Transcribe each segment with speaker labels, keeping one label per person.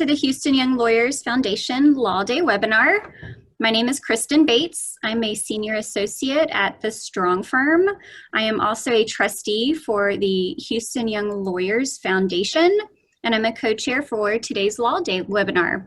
Speaker 1: To the Houston Young Lawyers Foundation Law Day webinar. My name is Kristen Bates. I'm a senior associate at the Strong Firm. I am also a trustee for the Houston Young Lawyers Foundation, and I'm a co-chair for today's Law Day webinar.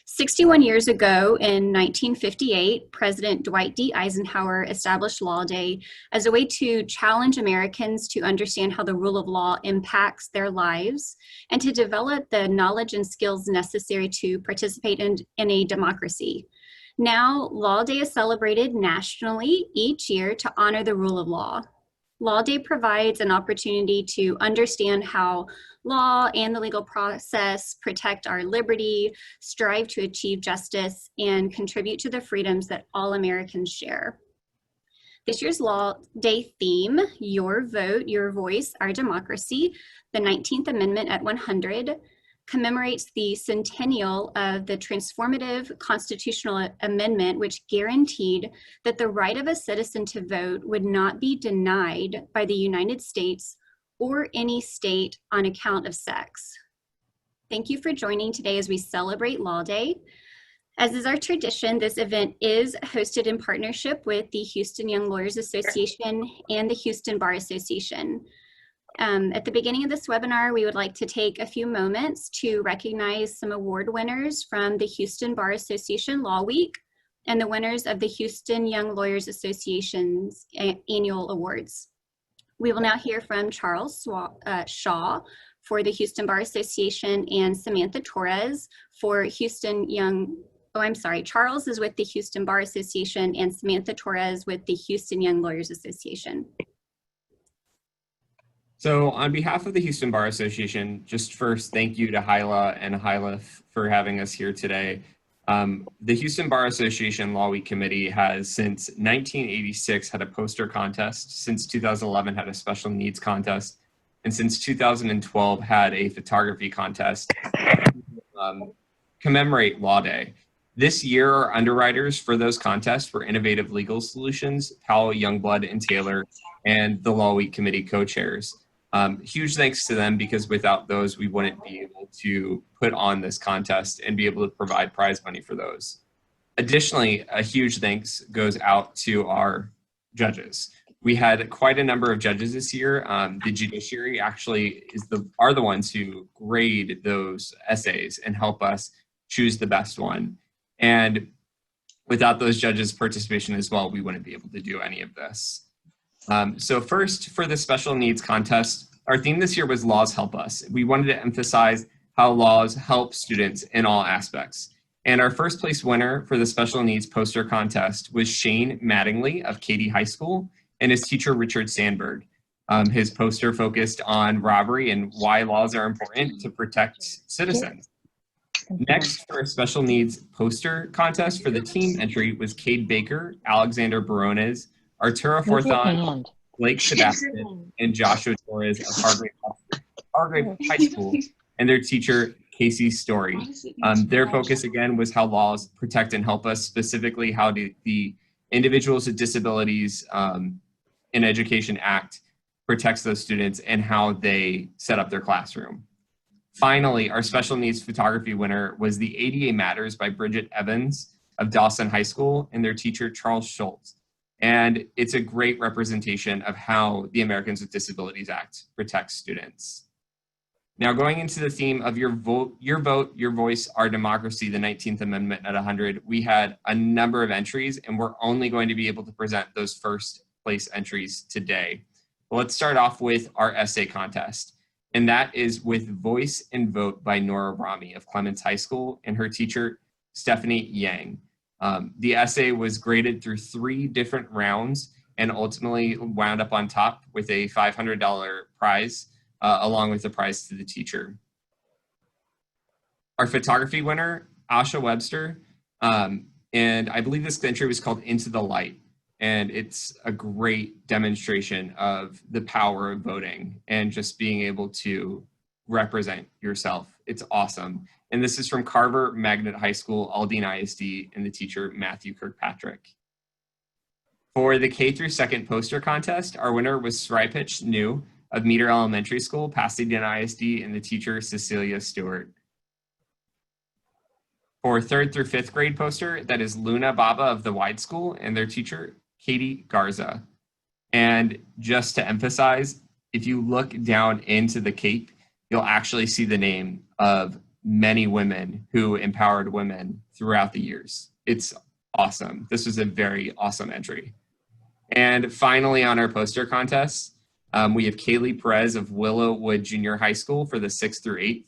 Speaker 1: 61 years ago, in 1958, President Dwight D. Eisenhower established Law Day as a way to challenge Americans to understand how the rule of law impacts their lives and to develop the knowledge and skills necessary to participate in a democracy. Now, Law Day is celebrated nationally each year to honor the rule of law. Law Day provides an opportunity to understand how law and the legal process protect our liberty, strive to achieve justice, and contribute to the freedoms that all Americans share. This year's Law Day theme, Your Vote, Your Voice, Our Democracy, the 19th Amendment at 100, commemorates the centennial of the transformative constitutional amendment which guaranteed that the right of a citizen to vote would not be denied by the United States or any state on account of sex. Thank you for joining today as we celebrate Law Day. As is our tradition, this event is hosted in partnership with the Houston Young Lawyers Association and the Houston Bar Association. At the beginning of this webinar, we would like to take a few moments to recognize some award winners from the Houston Bar Association Law Week and the winners of the Houston Young Lawyers Association's annual awards. We will now hear from Charles Shaw for the Houston Bar Association and Samantha Torres for Charles is with the Houston Bar Association and Samantha Torres with the Houston Young Lawyers Association.
Speaker 2: So on behalf of the Houston Bar Association, just first, thank you to Hilo and Hilo for having us here today. The Houston Bar Association Law Week Committee has since 1986 had a poster contest, since 2011 had a special needs contest, and since 2012 had a photography contest to commemorate Law Day. This year, our underwriters for those contests were Innovative Legal Solutions, Powell, Youngblood, and Taylor, and the Law Week Committee co-chairs. Huge thanks to them, because without those, we wouldn't be able to put on this contest and be able to provide prize money for those. Additionally, a huge thanks goes out to our judges. We had quite a number of judges this year. The judiciary actually are the ones who grade those essays and help us choose the best one. And without those judges' participation as well, we wouldn't be able to do any of this. So first, for the special needs contest, our theme this year was Laws Help Us. We wanted to emphasize how laws help students in all aspects. And our first place winner for the special needs poster contest was Shane Mattingly of Katy High School and his teacher, Richard Sandberg. His poster focused on robbery and why laws are important to protect citizens. Next, for a special needs poster contest for the team entry was Cade Baker, Alexander Barones, Arturo Forthon, Blake Sebastian, and Joshua Torres of Hargrave High School, and their teacher, Casey Story. Their focus, again, was how laws protect and help us, specifically how the Individuals with Disabilities in Education Act protects those students and how they set up their classroom. Finally, our special needs photography winner was the ADA Matters by Bridget Evans of Dawson High School and their teacher, Charles Schultz. And it's a great representation of how the Americans with Disabilities Act protects students. Now, going into the theme of Your Vote, Your Voice, Our Democracy, the 19th Amendment at 100, we had a number of entries, and we're only going to be able to present those first place entries today. Well, let's start off with our essay contest, and that is with Voice and Vote by Nora Rami of Clements High School and her teacher, Stephanie Yang. The essay was graded through 3 different rounds and ultimately wound up on top with a $500 prize, along with the prize to the teacher. Our photography winner, Asha Webster, and I believe this entry was called Into the Light. And it's a great demonstration of the power of voting and just being able to represent yourself. It's awesome. And this is from Carver Magnet High School, Aldine ISD, and the teacher, Matthew Kirkpatrick. For the K through 2nd poster contest, our winner was Sripich New of Meter Elementary School, Pasadena ISD, and the teacher, Cecilia Stewart. For 3rd through 5th grade poster, that is Luna Baba of the Wide School and their teacher, Katie Garza. And just to emphasize, if you look down into the cape, you'll actually see the name of many women who empowered women throughout the years. It's awesome. This was a very awesome entry. And finally, on our poster contest, we have Kaylee Perez of Willowwood Junior High School for the 6th through 8th,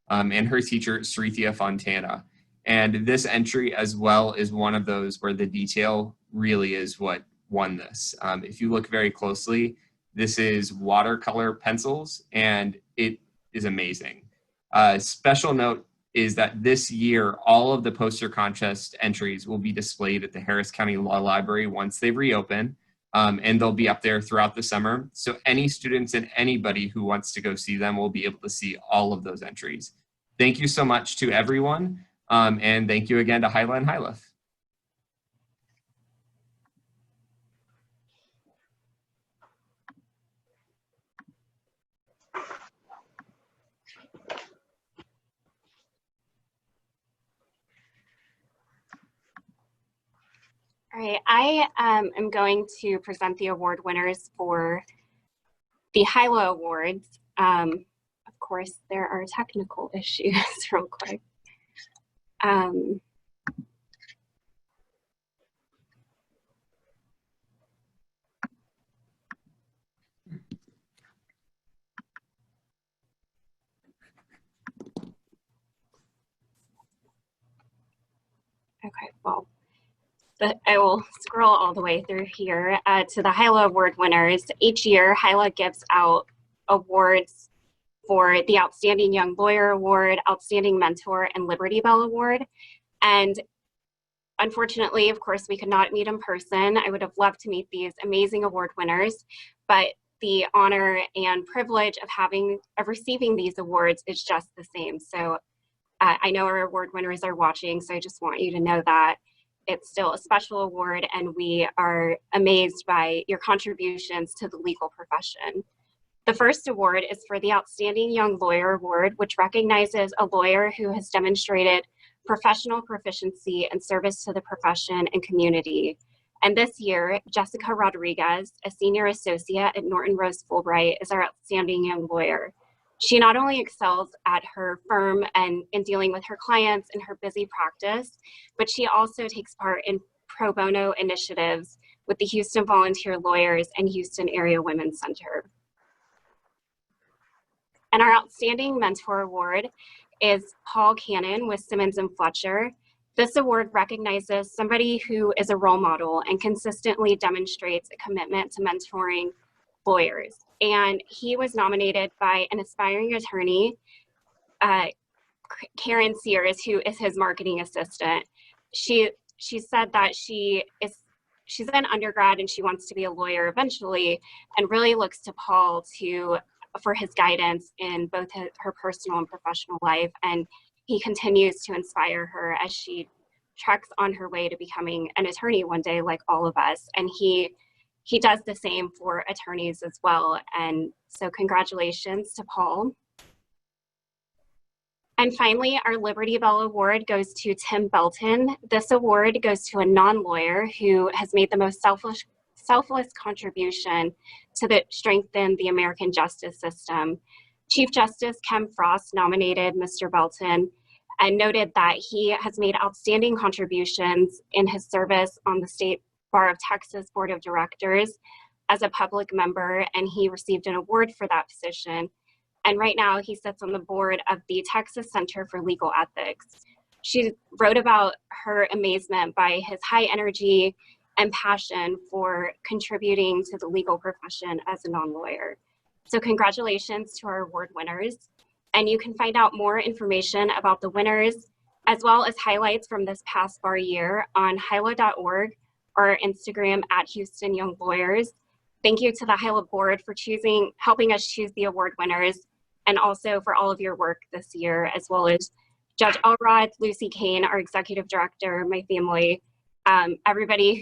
Speaker 2: and her teacher, Srithia Fontana. And this entry as well is one of those where the detail really is what won this. If you look very closely, this is watercolor pencils, and it is amazing. Special note is that this year, all of the poster contest entries will be displayed at the Harris County Law Library once they reopen, and they'll be up there throughout the summer. So any students and anybody who wants to go see them will be able to see all of those entries. Thank you so much to everyone, and thank you again to Hilo and Hilo.
Speaker 3: All right, I am going to present the award winners for the Hilo Awards. Of course, there are technical issues real quick. Okay, well, I will scroll all the way through here to the Hilo Award winners. Each year, Hilo gives out awards for the Outstanding Young Lawyer Award, Outstanding Mentor, and Liberty Bell Award. And unfortunately, of course, we could not meet in person. I would have loved to meet these amazing award winners, but the honor and privilege of receiving these awards is just the same. So I know our award winners are watching, so I just want you to know that it's still a special award, and we are amazed by your contributions to the legal profession. The first award is for the Outstanding Young Lawyer Award, which recognizes a lawyer who has demonstrated professional proficiency and service to the profession and community. And this year, Jessica Rodriguez, a senior associate at Norton Rose Fulbright, is our Outstanding Young Lawyer. She not only excels at her firm and in dealing with her clients in her busy practice, but she also takes part in pro bono initiatives with the Houston Volunteer Lawyers and Houston Area Women's Center. And our Outstanding Mentor Award is Paul Cannon with Simmons and Fletcher. This award recognizes somebody who is a role model and consistently demonstrates a commitment to mentoring lawyers. And he was nominated by an aspiring attorney, Karen Sears, who is his marketing assistant. She said that she's an undergrad and she wants to be a lawyer eventually, and really looks to Paul for his guidance in both her personal and professional life. And he continues to inspire her as she treks on her way to becoming an attorney one day, like all of us. And he does the same for attorneys as well. And so congratulations to Paul. And finally, our Liberty Bell Award goes to Tim Belton. This award goes to a non-lawyer who has made the most selfless contribution to strengthen the American justice system. Chief Justice Kem Frost nominated Mr. Belton and noted that he has made outstanding contributions in his service on the State Bar of Texas Board of Directors as a public member, and he received an award for that position. And right now he sits on the board of the Texas Center for Legal Ethics. She wrote about her amazement by his high energy and passion for contributing to the legal profession as a non-lawyer. So congratulations to our award winners. And you can find out more information about the winners, as well as highlights from this past bar year on hilo.org or Instagram at Houston Young Lawyers. Thank you to the Hilo board for helping us choose the award winners, and also for all of your work this year, as well as Judge Elrod, Lucy Kane, our executive director, my family, everybody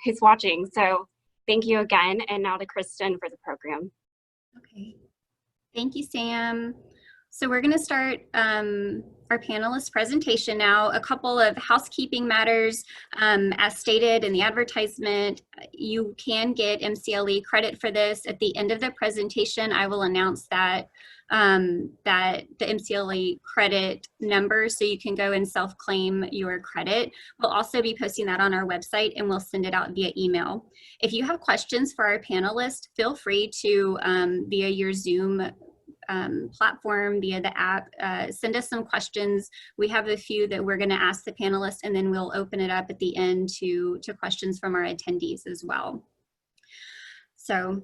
Speaker 3: who's watching. So thank you again. And now to Kristen for the program.
Speaker 1: Okay. Thank you, Sam. So we're going to start our panelist presentation now. A couple of housekeeping matters. As stated in the advertisement, you can get MCLE credit for this. At the end of the presentation, I will announce that that the MCLE credit number, so you can go and self-claim your credit. We'll also be posting that on our website, and we'll send it out via email. If you have questions for our panelists, feel free to, via your Zoom platform, via the app, send us some questions. We have a few that we're going to ask the panelists, and then we'll open it up at the end to questions from our attendees as well. So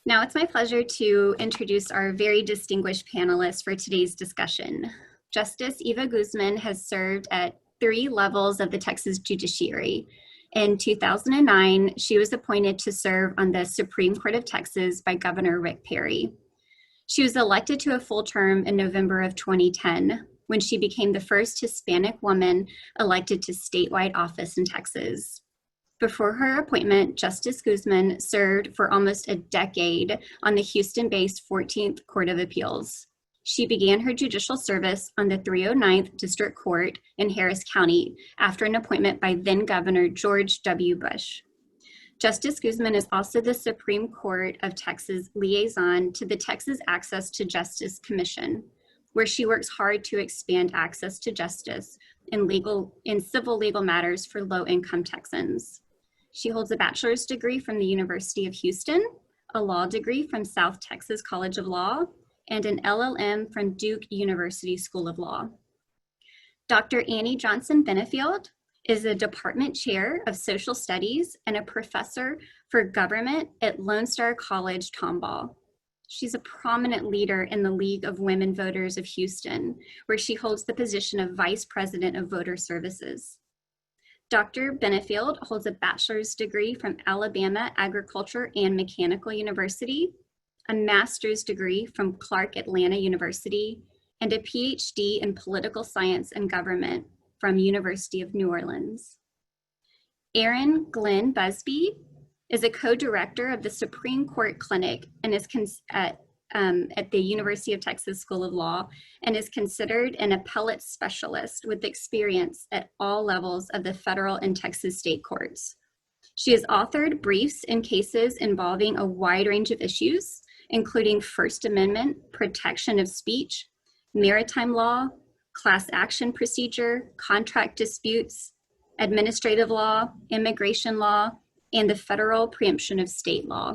Speaker 1: now it's my pleasure to introduce our very distinguished panelists for today's discussion. Justice Eva Guzman has served at 3 levels of the Texas judiciary. In 2009, she was appointed to serve on the Supreme Court of Texas by Governor Rick Perry. She was elected to a full term in November of 2010, when she became the first Hispanic woman elected to statewide office in Texas. Before her appointment, Justice Guzman served for almost a decade on the Houston-based 14th Court of Appeals. She began her judicial service on the 309th District Court in Harris County after an appointment by then-Governor George W. Bush. Justice Guzman is also the Supreme Court of Texas liaison to the Texas Access to Justice Commission, where she works hard to expand access to justice in civil legal matters for low-income Texans. She holds a bachelor's degree from the University of Houston, a law degree from South Texas College of Law, and an LLM from Duke University School of Law. Dr. Annie Johnson Benifield is a department chair of social studies and a professor for government at Lone Star College, Tomball. She's a prominent leader in the League of Women Voters of Houston, where she holds the position of Vice President of Voter Services. Dr. Benifield holds a bachelor's degree from Alabama Agriculture and Mechanical University, a master's degree from Clark Atlanta University, and a PhD in political science and government from University of New Orleans. Erin Glenn Busby is a co-director of the Supreme Court Clinic and is at the University of Texas School of Law, and is considered an appellate specialist with experience at all levels of the federal and Texas state courts. She has authored briefs in cases involving a wide range of issues, including First Amendment, protection of speech, maritime law, class action procedure, contract disputes, administrative law, immigration law, and the federal preemption of state law.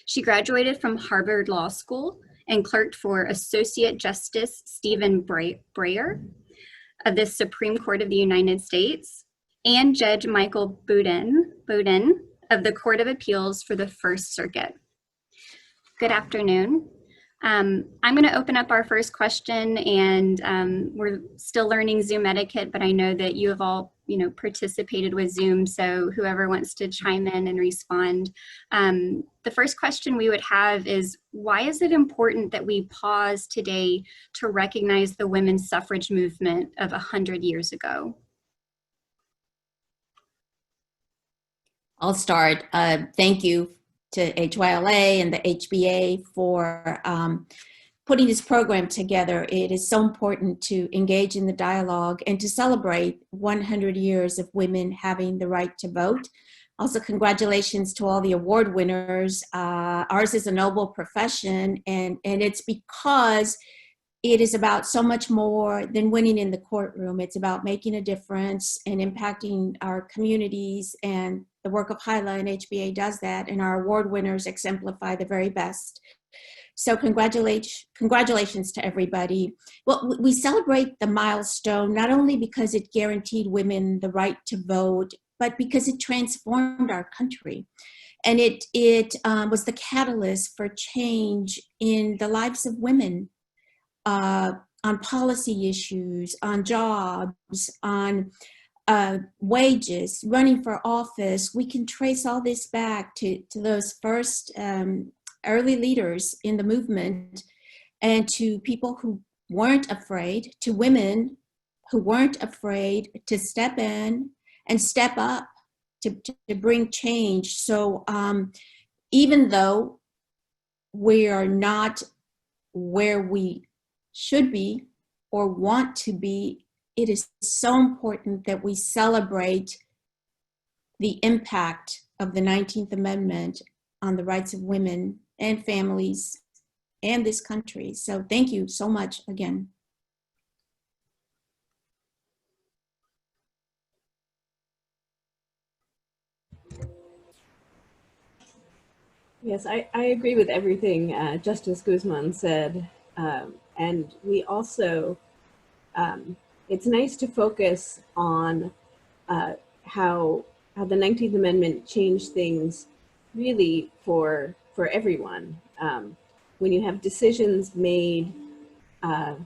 Speaker 1: She graduated from Harvard Law School and clerked for Associate Justice Stephen Breyer of the Supreme Court of the United States and Judge Michael Boudin of the Court of Appeals for the First Circuit. Good afternoon. I'm going to open up our first question, and we're still learning Zoom etiquette, but I know that you have all, participated with Zoom, so whoever wants to chime in and respond. The first question we would have is, why is it important that we pause today to recognize the women's suffrage movement of 100 years ago?
Speaker 4: I'll start. Thank you to HYLA and the HBA for putting this program together. It is so important to engage in the dialogue and to celebrate 100 years of women having the right to vote. Also, congratulations to all the award winners. Ours is a noble profession, and it's because it is about so much more than winning in the courtroom. It's about making a difference and impacting our communities, and the work of Hilo and HBA does that, and our award winners exemplify the very best. So congratulations to everybody. Well, we celebrate the milestone not only because it guaranteed women the right to vote, but because it transformed our country. And it was the catalyst for change in the lives of women on policy issues, on jobs, on wages, running for office. We can trace all this back to those first early leaders in the movement, and to people who weren't afraid, to women who weren't afraid to step in and step up to bring change. So even though we are not where we should be or want to be, it is so important that we celebrate the impact of the 19th Amendment on the rights of women and families and this country. So thank you so much again.
Speaker 5: Yes, I agree with everything Justice Guzman said. And we also, it's nice to focus on how the 19th Amendment changed things really for everyone. When you have decisions made to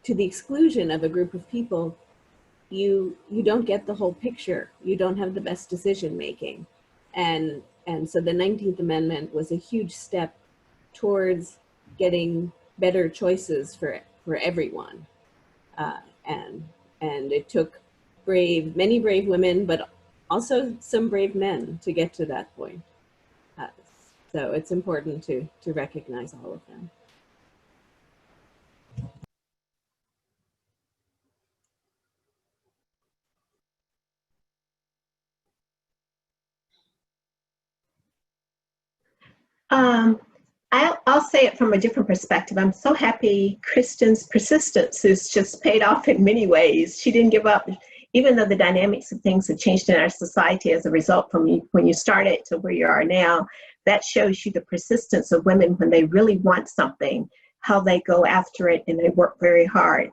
Speaker 5: the exclusion of a group of people, you don't get the whole picture. You don't have the best decision making. And so the 19th Amendment was a huge step towards getting better choices for everyone. And it took many brave women, but also some brave men to get to that point. So it's important to recognize all of them.
Speaker 6: I'll say it from a different perspective. I'm so happy Kristen's persistence has just paid off in many ways. She didn't give up, even though the dynamics of things have changed in our society as a result from when you started to where you are now. That shows you the persistence of women when they really want something, how they go after it and they work very hard.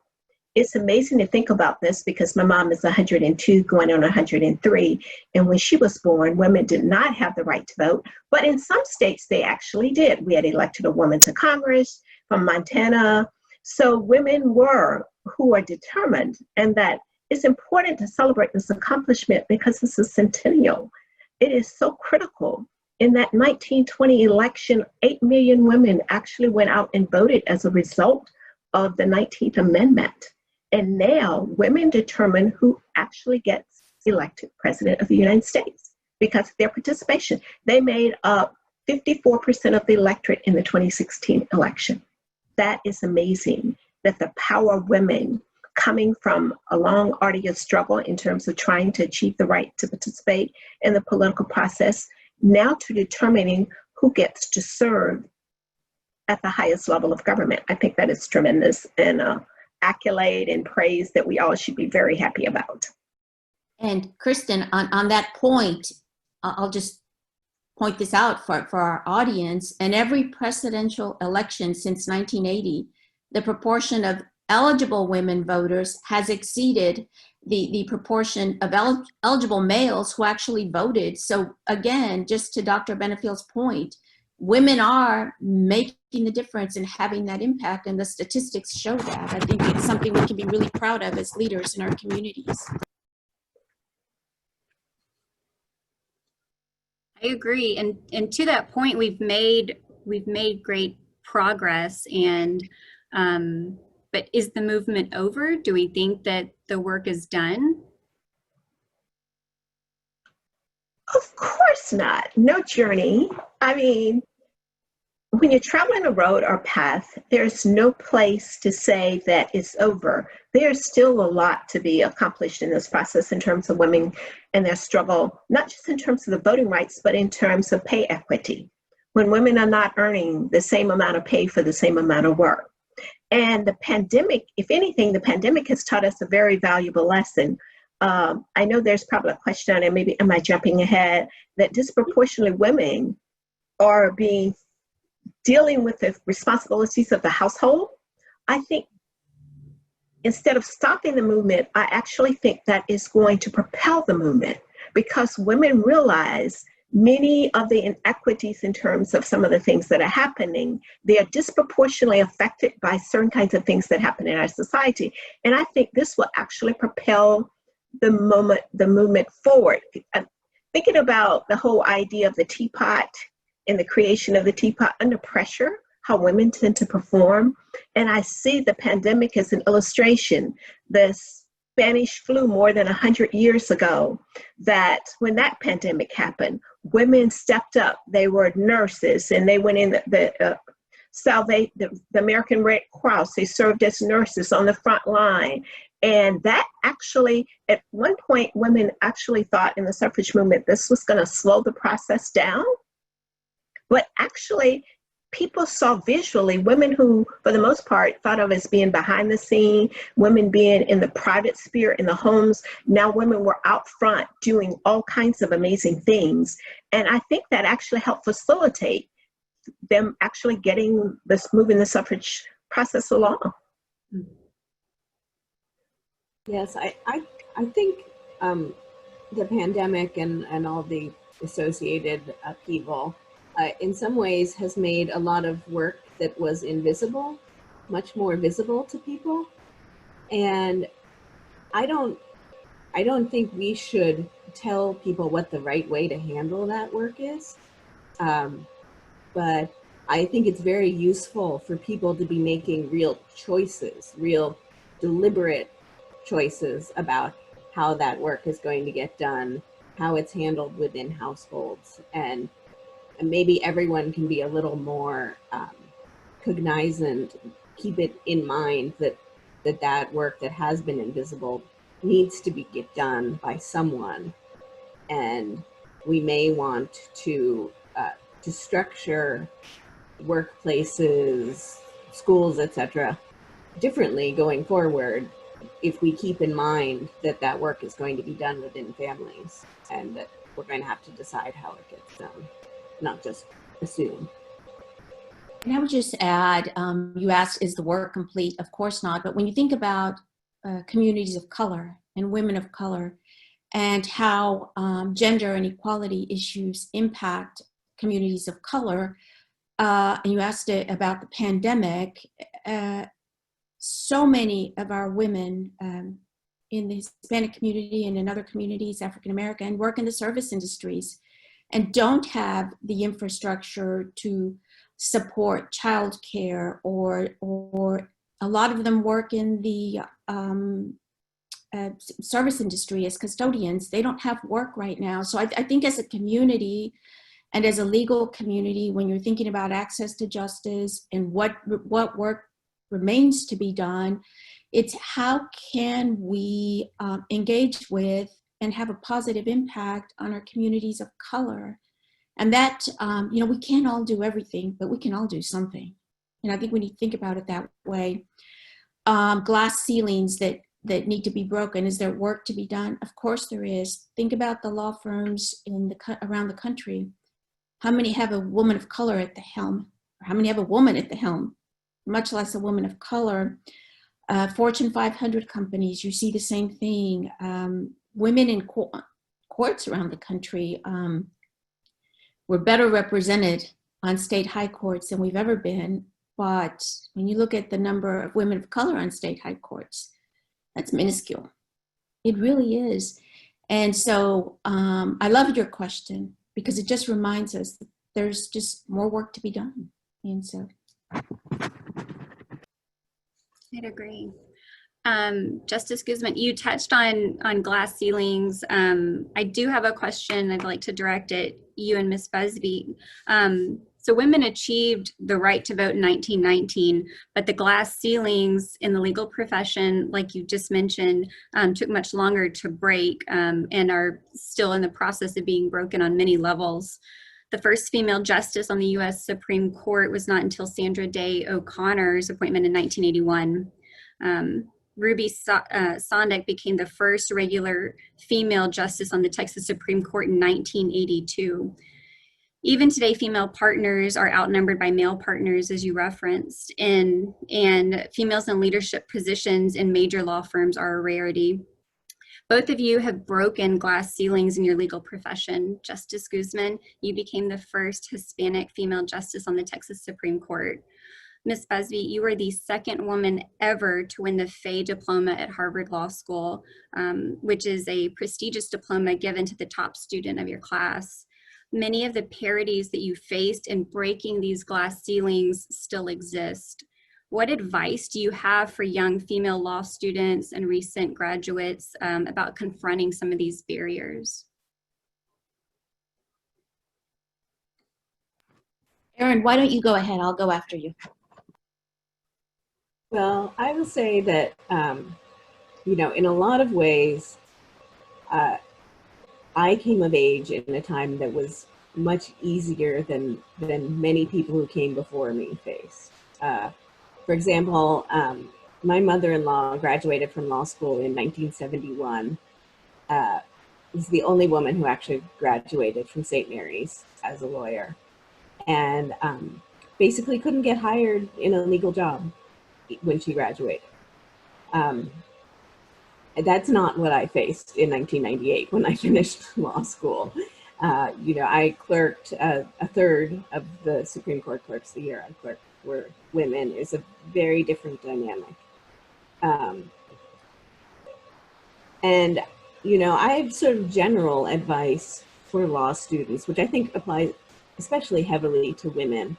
Speaker 6: It's amazing to think about this because my mom is 102 going on 103. And when she was born, women did not have the right to vote. But in some states, they actually did. We had elected a woman to Congress from Montana. So women who are determined, and that it's important to celebrate this accomplishment because it's a centennial. It is so critical. In that 1920 election, 8 million women actually went out and voted as a result of the 19th Amendment. And now women determine who actually gets elected president of the United States because of their participation. They made up 54% of the electorate in the 2016 election. That is amazing, that the power of women coming from a long, arduous struggle in terms of trying to achieve the right to participate in the political process, now to determining who gets to serve at the highest level of government. I think that is tremendous and accolade and praise that we all should be very happy about.
Speaker 4: And Kristen, on that point, I'll just point this out for our audience. In every presidential election since 1980, the proportion of eligible women voters has exceeded the proportion of eligible males who actually voted. So again, just to Dr. Benifield's point, women are making the difference and having that impact, and the statistics show that. I think it's something we can be really proud of as leaders in our communities.
Speaker 1: I agree, and to that point, we've made great progress. And but is the movement over? Do we think that the work is done?
Speaker 6: Of course not. No journey. I mean, when you're traveling a road or path, there's no place to say that it's over. There's still a lot to be accomplished in this process in terms of women and their struggle, not just in terms of the voting rights, but in terms of pay equity. When women are not earning the same amount of pay for the same amount of work. And the pandemic, if anything, the pandemic has taught us a very valuable lesson. I know there's probably a question on it, maybe am I jumping ahead, that disproportionately women are dealing with the responsibilities of the household. I think instead of stopping the movement, I actually think that is going to propel the movement because women realize many of the inequities in terms of some of the things that are happening, they are disproportionately affected by certain kinds of things that happen in our society. And I think this will actually propel the movement forward. I'm thinking about the whole idea of the teapot and the creation of the teapot under pressure, how women tend to perform. And I see the pandemic as an illustration. The Spanish flu more than 100 years ago, that when that pandemic happened, women stepped up. They were nurses and they went in the American Red Cross. They served as nurses on the front line. And that actually, at one point, women actually thought in the suffrage movement this was going to slow the process down. But actually, people saw visually women who, for the most part, thought of as being behind the scene, women being in the private sphere, in the homes. Now women were out front doing all kinds of amazing things. And I think that actually helped facilitate them actually moving the suffrage process along.
Speaker 5: Yes, I think the pandemic and all the associated upheaval in some ways has made a lot of work that was invisible much more visible to people. And I don't think we should tell people what the right way to handle that work is. But I think it's very useful for people to be making real choices, real deliberate choices about how that work is going to get done, how it's handled within households, and maybe everyone can be a little more cognizant, keep it in mind that work that has been invisible needs to get done by someone. And we may want to structure workplaces, schools, etc., differently going forward if we keep in mind that work is going to be done within families and that we're going to have to decide how it gets done, not just assume.
Speaker 4: And I would just add, you asked, is the work complete? Of course not. But when you think about communities of color and women of color and how gender and equality issues impact communities of color, and you asked it about the pandemic, so many of our women in the Hispanic community and in other communities, African American, work in the service industries and don't have the infrastructure to support childcare, or a lot of them work in the service industry as custodians. They don't have work right now. So I think as a community and as a legal community, when you're thinking about access to justice and what work remains to be done, it's how can we engage with and have a positive impact on our communities of color. And that, we can't all do everything, but we can all do something. And I think when you think about it that way, glass ceilings that need to be broken, is there work to be done? Of course there is. Think about the law firms around the country. How many have a woman of color at the helm? Or how many have a woman at the helm? Much less a woman of color. Fortune 500 companies, you see the same thing. Women in courts around the country, we're better represented on state high courts than we've ever been. But when you look at the number of women of color on state high courts, that's minuscule. It really is. And so I loved your question because it just reminds us that there's just more work to be done. And so.
Speaker 1: I'd agree. Justice Guzman, you touched on glass ceilings. I do have a question I'd like to direct at you and Ms. Busby. So women achieved the right to vote in 1919, but the glass ceilings in the legal profession, like you just mentioned, took much longer to break and are still in the process of being broken on many levels. The first female justice on the U.S. Supreme Court was not until Sandra Day O'Connor's appointment in 1981. Ruby Sondic became the first regular female justice on the Texas Supreme Court in 1982. Even today, female partners are outnumbered by male partners, as you referenced, and females in leadership positions in major law firms are a rarity. Both of you have broken glass ceilings in your legal profession. Justice Guzman, you became the first Hispanic female justice on the Texas Supreme Court. Ms. Busby, you were the second woman ever to win the Fay Diploma at Harvard Law School, which is a prestigious diploma given to the top student of your class. Many of the parodies that you faced in breaking these glass ceilings still exist. What advice do you have for young female law students and recent graduates about confronting some of these barriers?
Speaker 4: Erin, why don't you go ahead? I'll go after you.
Speaker 5: Well, I will say that, you know, in a lot of ways, I came of age in a time that was much easier than many people who came before me faced. For example, my mother-in-law graduated from law school in 1971. Was the only woman who actually graduated from St. Mary's as a lawyer, and basically couldn't get hired in a legal job when she graduated. That's not what I faced in 1998 when I finished law school. You know, I clerked a third of the Supreme Court clerks the year I clerked were women. It's a very different dynamic. And, you know, I have sort of general advice for law students, which I think applies especially heavily to women.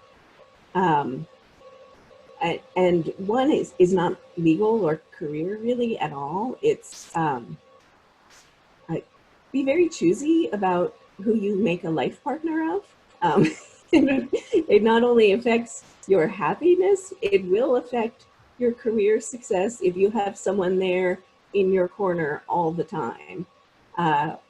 Speaker 5: And one is not legal or career really at all. It's be very choosy about who you make a life partner of. It not only affects your happiness, it will affect your career success if you have someone there in your corner all the time,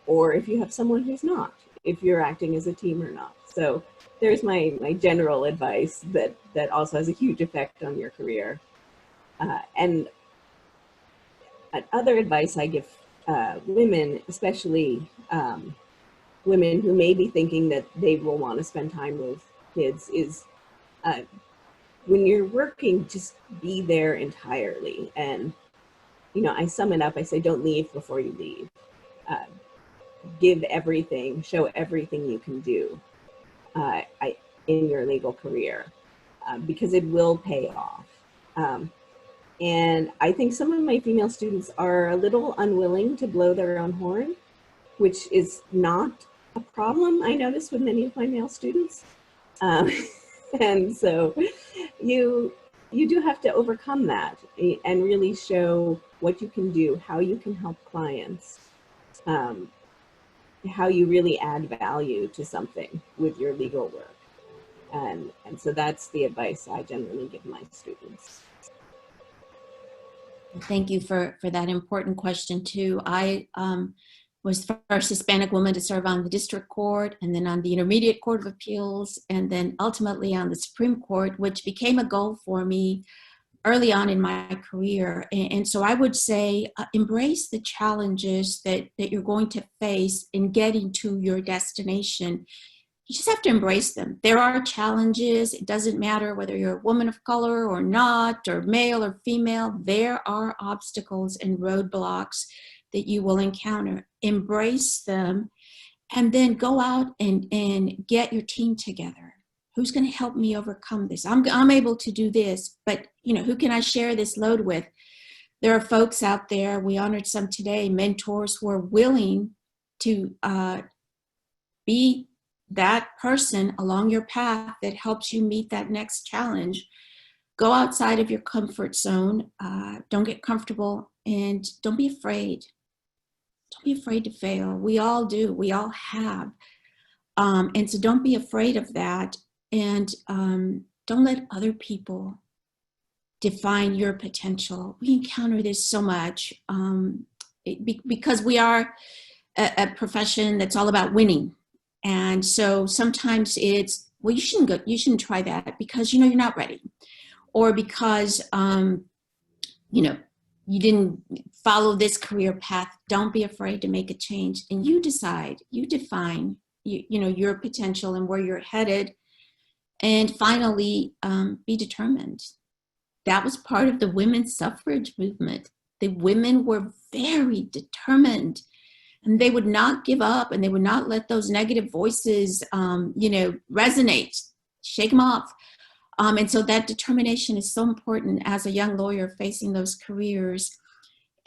Speaker 5: or if you have someone who's not, if you're acting as a team or not. So there's my general advice that also has a huge effect on your career. And other advice I give women, especially women who may be thinking that they will want to spend time with kids, is when you're working, just be there entirely. And, you know, I sum it up, I say, don't leave before you leave. Give everything, show everything you can do in your legal career, because it will pay off. And I think some of my female students are a little unwilling to blow their own horn, which is not a problem, I notice, with many of my male students. And so you do have to overcome that and really show what you can do, how you can help clients, how you really add value to something with your legal work. And so that's the advice I generally give my students.
Speaker 4: Thank you for that important question too. I was the first Hispanic woman to serve on the district court, and then on the Intermediate Court of Appeals, and then ultimately on the Supreme Court, which became a goal for me early on in my career. And so I would say embrace the challenges that you're going to face in getting to your destination. You just have to embrace them. There are challenges. It doesn't matter whether you're a woman of color or not, or male or female. There are obstacles and roadblocks that you will encounter. Embrace them, and then go out and get your team together. Who's going to help me overcome this? I'm able to do this, but you know, who can I share this load with? There are folks out there, we honored some today, mentors who are willing to be that person along your path that helps you meet that next challenge. Go outside of your comfort zone. Don't get comfortable, and don't be afraid. Don't be afraid to fail. We all do. We all have. And so don't be afraid of that. And don't let other people define your potential. We encounter this so much because we are a profession that's all about winning. And so sometimes it's, well, you shouldn't try that because, you know, you're not ready, or because, you know, you didn't follow this career path. Don't be afraid to make a change, and you decide, you define, you know, your potential and where you're headed. And finally, be determined. That was part of the women's suffrage movement. The women were very determined, and they would not give up, and they would not let those negative voices, you know, resonate, shake them off. And so that determination is so important as a young lawyer facing those careers.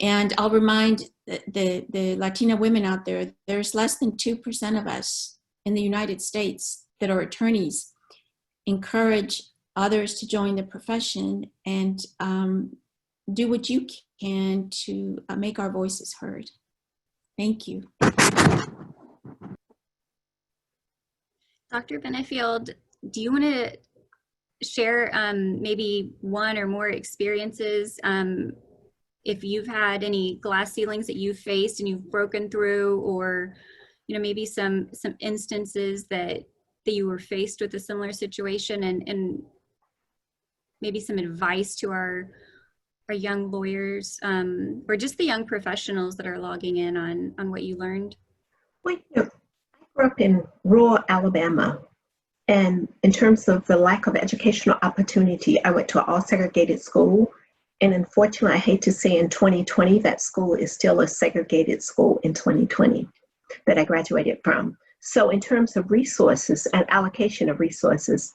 Speaker 4: And I'll remind the Latina women out there, there's less than 2% of us in the United States that are attorneys. Encourage others to join the profession, and do what you can to make our voices heard. Thank you.
Speaker 1: Dr. Benifield, do you want to share maybe one or more experiences, if you've had any glass ceilings that you've faced and you've broken through, or maybe some instances that you were faced with a similar situation, and maybe some advice to our young lawyers, or just the young professionals that are logging in on what you learned?
Speaker 6: Well, I grew up in rural Alabama, and in terms of the lack of educational opportunity, I went to an all-segregated school, and unfortunately, I hate to say in 2020, that school is still a segregated school in 2020 that I graduated from. So in terms of resources and allocation of resources,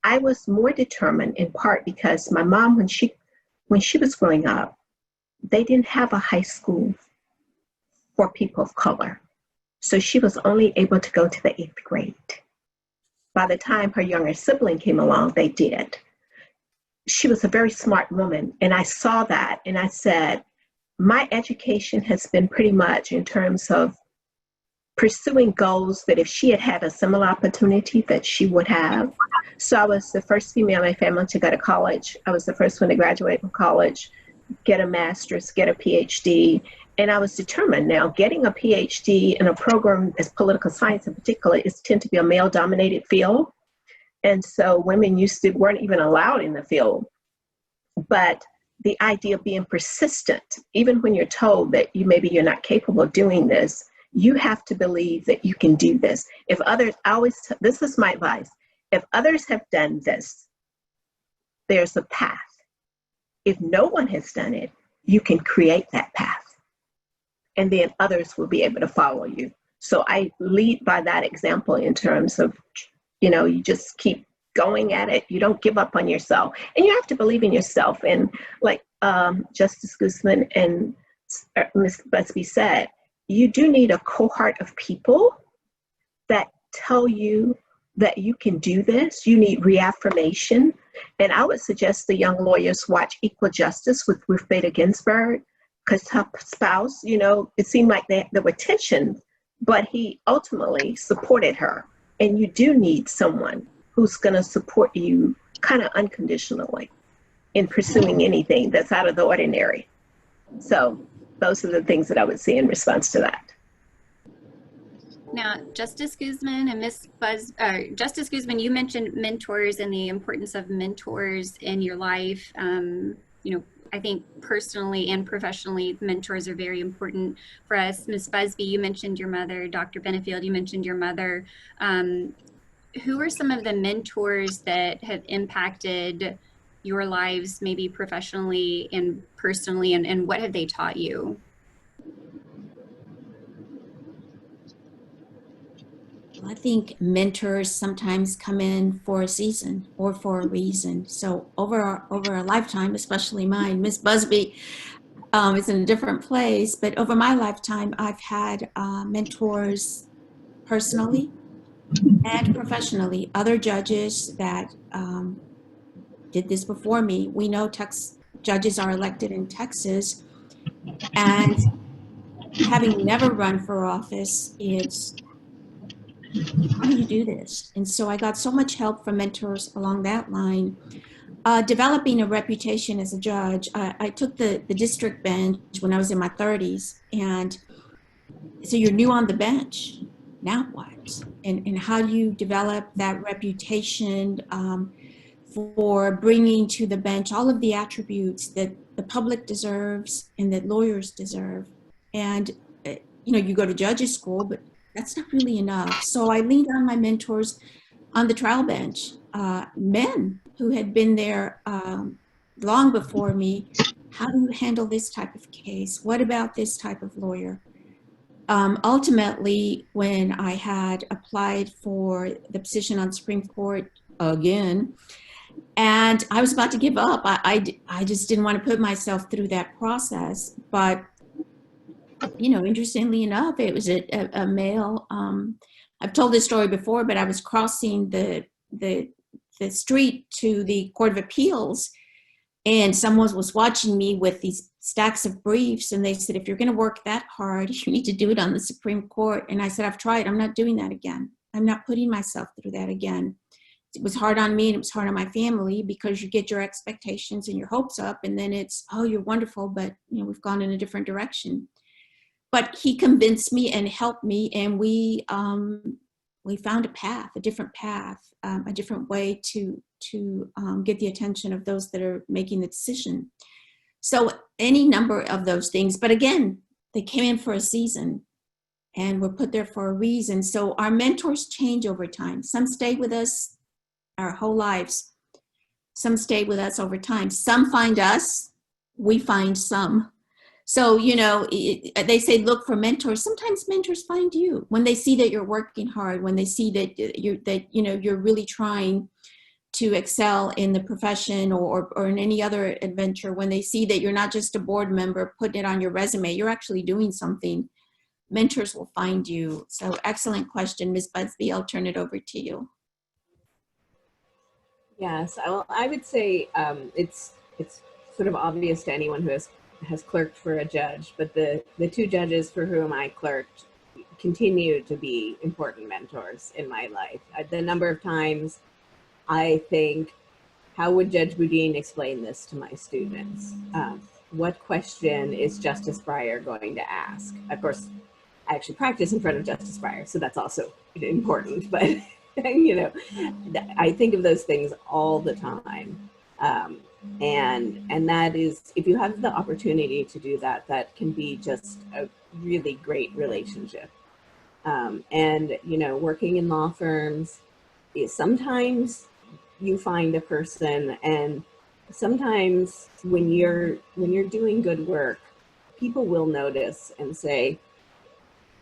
Speaker 6: I was more determined, in part because my mom, when she was growing up, they didn't have a high school for people of color. So she was only able to go to the 8th grade. By the time her younger sibling came along, they did. She was a very smart woman, and I saw that, and I said, my education has been pretty much in terms of pursuing goals that if she had had a similar opportunity that she would have. So I was the first female in my family to go to college. I was the first one to graduate from college, get a master's, get a PhD. And I was determined. Now, getting a PhD in a program as political science in particular tend to be a male-dominated field. And so women weren't even allowed in the field. But the idea of being persistent, even when you're told that maybe you're not capable of doing this, you have to believe that you can do this. If others, this is my advice, if others have done this, there's a path. If no one has done it, you can create that path. And then others will be able to follow you. So I lead by that example in terms of, you just keep going at it. You don't give up on yourself. And you have to believe in yourself. And like Justice Guzman and Ms. Busby said, you do need a cohort of people that tell you that you can do this. You need reaffirmation. And I would suggest the young lawyers watch Equal Justice with Ruth Bader Ginsburg, because her spouse, it seemed like there were tensions, but he ultimately supported her. And you do need someone who's going to support you kind of unconditionally in pursuing anything that's out of the ordinary. So those are the things that I would say in response to that.
Speaker 1: Now, Justice Guzman and Justice Guzman, you mentioned mentors and the importance of mentors in your life. I think personally and professionally, mentors are very important for us. Ms. Busby, you mentioned your mother. Dr. Benifield, you mentioned your mother. Who are some of the mentors that have impacted your lives, maybe professionally and personally, and what have they taught you?
Speaker 4: I think mentors sometimes come in for a season or for a reason. So over a lifetime, especially mine, Miss Busby is in a different place, but over my lifetime, I've had mentors personally and professionally. Other judges that did this before me. We know judges are elected in Texas, and having never run for office, it's how do you do this? And so I got so much help from mentors along that line. Developing a reputation as a judge, I took the district bench when I was in my 30s. And so you're new on the bench. Now what? And how do you develop that reputation for bringing to the bench all of the attributes that the public deserves and that lawyers deserve? And, you go to judges school, but that's not really enough. So I leaned on my mentors on the trial bench, men who had been there long before me. How do you handle this type of case? What about this type of lawyer? Ultimately, when I had applied for the position on Supreme Court again, and I was about to give up, I just didn't want to put myself through that process. But interestingly enough, it was a male. I've told this story before, but I was crossing the street to the Court of Appeals, and someone was watching me with these stacks of briefs, and they said, if you're going to work that hard, you need to do it on the Supreme Court. And I said, I've tried. I'm not doing that again. I'm not putting myself through that again. was hard on me and it was hard on my family, because you get your expectations and your hopes up, and then it's, oh, you're wonderful, but we've gone in a different direction. But he convinced me and helped me, and we found a path, a different path, a different way to get the attention of those that are making the decision. So any number of those things, but again, they came in for a season and were put there for a reason. So our mentors change over time. Some stay with us our whole lives. Some stay with us over time. Some find us, we find some. So, they say, look for mentors. Sometimes mentors find you when they see that you're working hard, when they see that you're really trying to excel in the profession or in any other adventure, when they see that you're not just a board member putting it on your resume, you're actually doing something. Mentors will find you. So excellent question, Ms. Busby. I'll turn it over to you.
Speaker 5: Yes, I would say it's sort of obvious to anyone who has clerked for a judge, but the two judges for whom I clerked continue to be important mentors in my life. The number of times I think, how would Judge Boudin explain this to my students? What question is Justice Breyer going to ask? Of course, I actually practice in front of Justice Breyer, so that's also important, but I think of those things all the time. And that is, if you have the opportunity to do that, that can be just a really great relationship. And working in law firms is sometimes you find a person, and sometimes when you're doing good work, people will notice and say,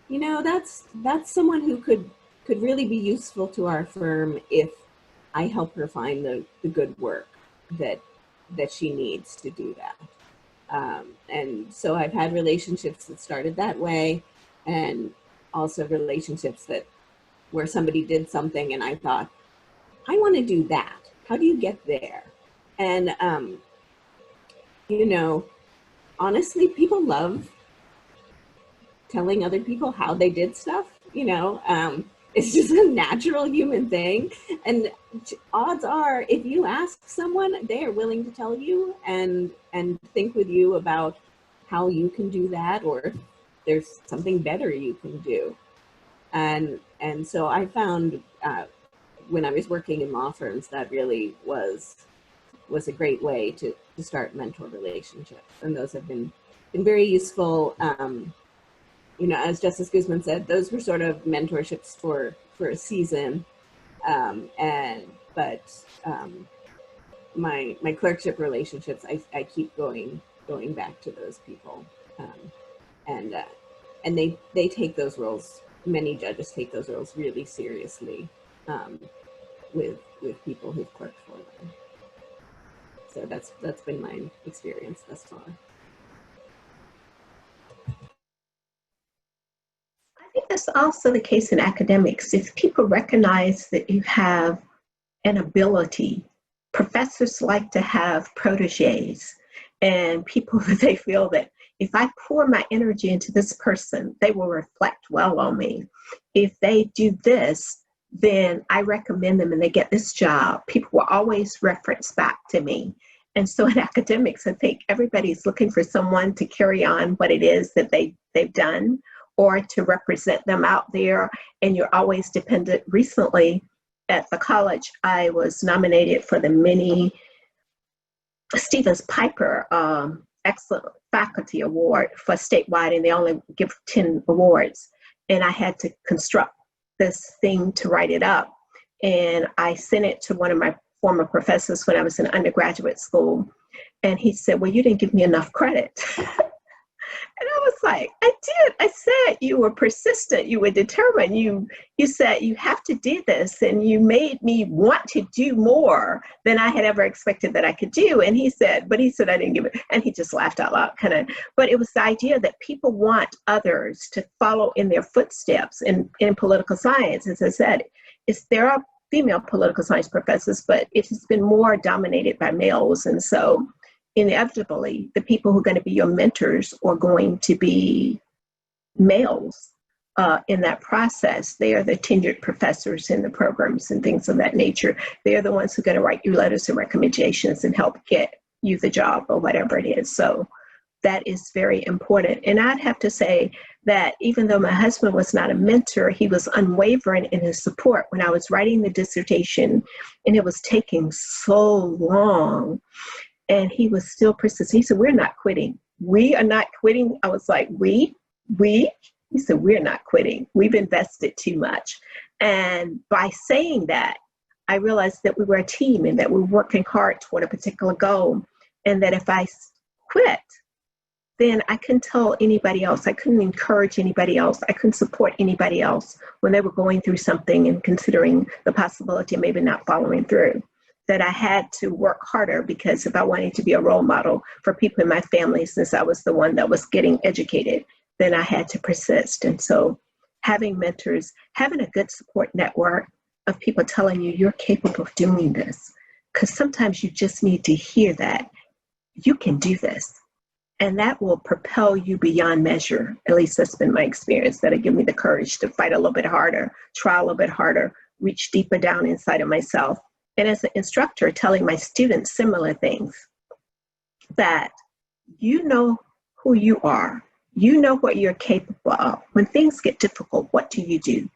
Speaker 5: that's someone who could really be useful to our firm if I help her find the good work that she needs to do that. And so I've had relationships that started that way, and also relationships where somebody did something and I thought, I want to do that. How do you get there? And, honestly, people love telling other people how they did stuff, it's just a natural human thing. And odds are, if you ask someone, they are willing to tell you and think with you about how you can do that, or if there's something better you can do. And so I found when I was working in law firms, that really was a great way to start mentor relationships. And those have been very useful. As Justice Guzman said, those were sort of mentorships for a season. But my clerkship relationships, I keep going back to those people. And they take those roles, many judges take those roles really seriously with people who've clerked for them. So that's been my experience thus far.
Speaker 6: I think that's also the case in academics. If people recognize that you have an ability, professors like to have proteges, and people, they feel that if I pour my energy into this person, they will reflect well on me. If they do this, then I recommend them and they get this job. People will always reference back to me. And so in academics, I think everybody's looking for someone to carry on what it is that they've done, or to represent them out there. And you're always dependent. Recently at the college, I was nominated for the Minnie Stevens Piper Excellent Faculty Award for statewide, and they only give 10 awards. And I had to construct this thing to write it up. And I sent it to one of my former professors when I was in undergraduate school. And he said, well, you didn't give me enough credit. And I was like, I did. I said you were persistent, you were determined. You said you have to do this, and you made me want to do more than I had ever expected that I could do. And he said I didn't give it. And he just laughed out loud, kind of. But it was the idea that people want others to follow in their footsteps in political science. As I said, there are female political science professors, but it has been more dominated by males. And so inevitably, the people who are going to be your mentors are going to be males. in that process. They are the tenured professors in the programs and things of that nature. They are the ones who are going to write you letters and recommendations and help get you the job or whatever it is. So that is very important. And I'd have to say that even though my husband was not a mentor, he was unwavering in his support when I was writing the dissertation and it was taking so long. And he was still persistent. He said, "We're not quitting. We are not quitting." I was like, we? He said, "We're not quitting. We've invested too much." And by saying that, I realized that we were a team and that we were working hard toward a particular goal. And that if I quit, then I couldn't tell anybody else. I couldn't encourage anybody else. I couldn't support anybody else when they were going through something and considering the possibility of maybe not following through. That I had to work harder, because if I wanted to be a role model for people in my family, since I was the one that was getting educated, then I had to persist. And so having mentors, having a good support network of people telling you you're capable of doing this, because sometimes you just need to hear that you can do this. And that will propel you beyond measure. At least that's been my experience, that it gives me the courage to fight a little bit harder, try a little bit harder, reach deeper down inside of myself. And as an instructor, telling my students similar things, that you know who you are, you know what you're capable of. When things get difficult, what do you do?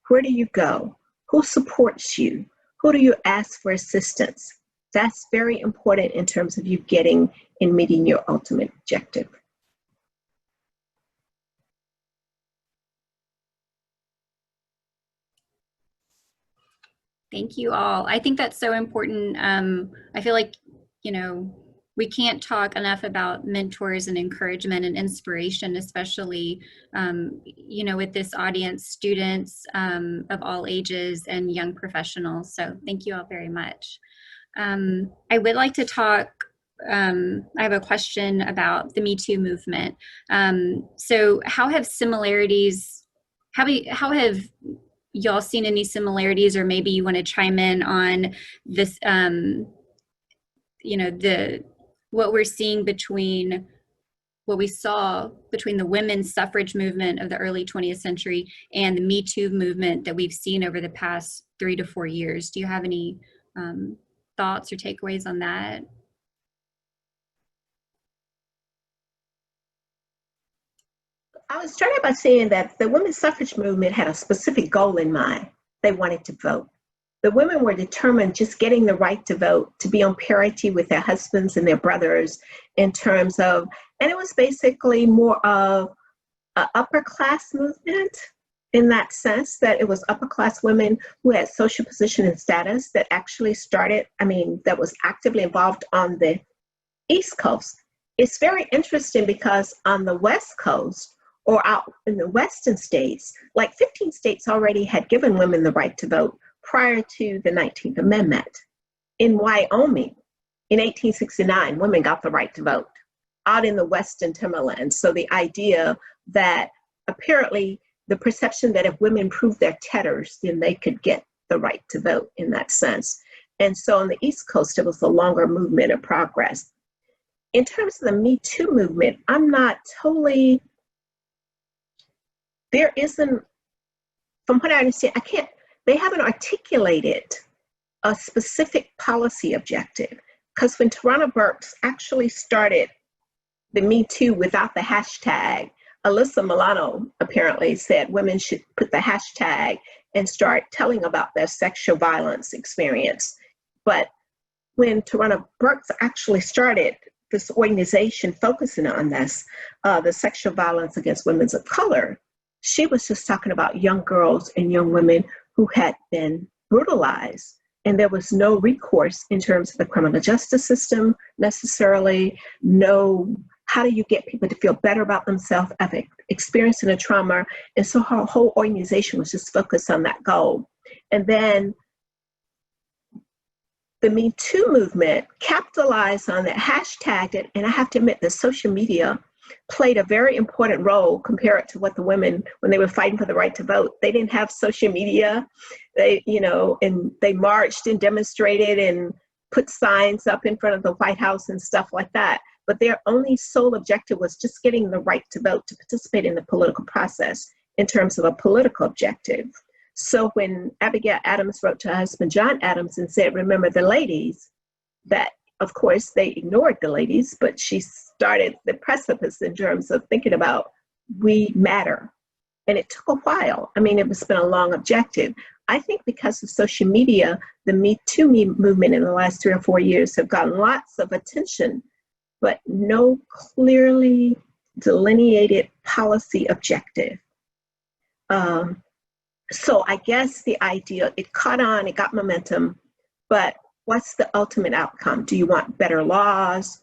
Speaker 6: Where do you go? Who supports you? Who do you ask for assistance? That's very important in terms of you getting and meeting your ultimate objective.
Speaker 1: Thank you all. I think that's so important. I feel like, we can't talk enough about mentors and encouragement and inspiration, especially, with this audience, students of all ages and young professionals. So thank you all very much. I would like to talk, I have a question about the Me Too movement. So how have y'all seen any similarities, or maybe you want to chime in on this, what we're seeing between what we saw between the women's suffrage movement of the early 20th century and the Me Too movement that we've seen over the past 3 to 4 years. Do you have any thoughts or takeaways on that?
Speaker 6: I was starting by saying that the women's suffrage movement had a specific goal in mind. They wanted to vote. The women were determined just getting the right to vote, to be on parity with their husbands and their brothers in terms of, and it was basically more of an upper class movement in that sense, that it was upper class women who had social position and status that actually started, that was actively involved on the East Coast. It's very interesting because on the West Coast, or out in the Western states, like 15 states already had given women the right to vote prior to the 19th Amendment. In Wyoming, in 1869, women got the right to vote out in the Western Timberlands. So the idea that apparently the perception that if women proved their tethers, then they could get the right to vote in that sense. And so on the East Coast, it was a longer movement of progress. In terms of the Me Too movement, I'm not totally, there isn't, from what I understand, they haven't articulated a specific policy objective. Because when Tarana Burks actually started the Me Too without the hashtag, Alyssa Milano apparently said women should put the hashtag and start telling about their sexual violence experience. But when Tarana Burks actually started this organization focusing on this, the sexual violence against women of color, she was just talking about young girls and young women who had been brutalized. And there was no recourse in terms of the criminal justice system necessarily, no, how do you get people to feel better about themselves after experiencing a trauma? And so her whole organization was just focused on that goal. And then the Me Too movement capitalized on that, hashtagged it, and I have to admit that social media played a very important role compared to what the women, when they were fighting for the right to vote. They didn't have social media, and they marched and demonstrated and put signs up in front of the White House and stuff like that. But their only sole objective was just getting the right to vote, to participate in the political process. in terms of a political objective. So when Abigail Adams wrote to her husband, John Adams, and said, remember the ladies, that of course they ignored the ladies, but she started the precipice in terms of thinking about we matter. And it took a while. I mean, it's been a long objective. I think because of social media, the Me Too movement in the last 3 or 4 years have gotten lots of attention, but no clearly delineated policy objective. So I guess the idea, it caught on, it got momentum, but what's the ultimate outcome? Do you want better laws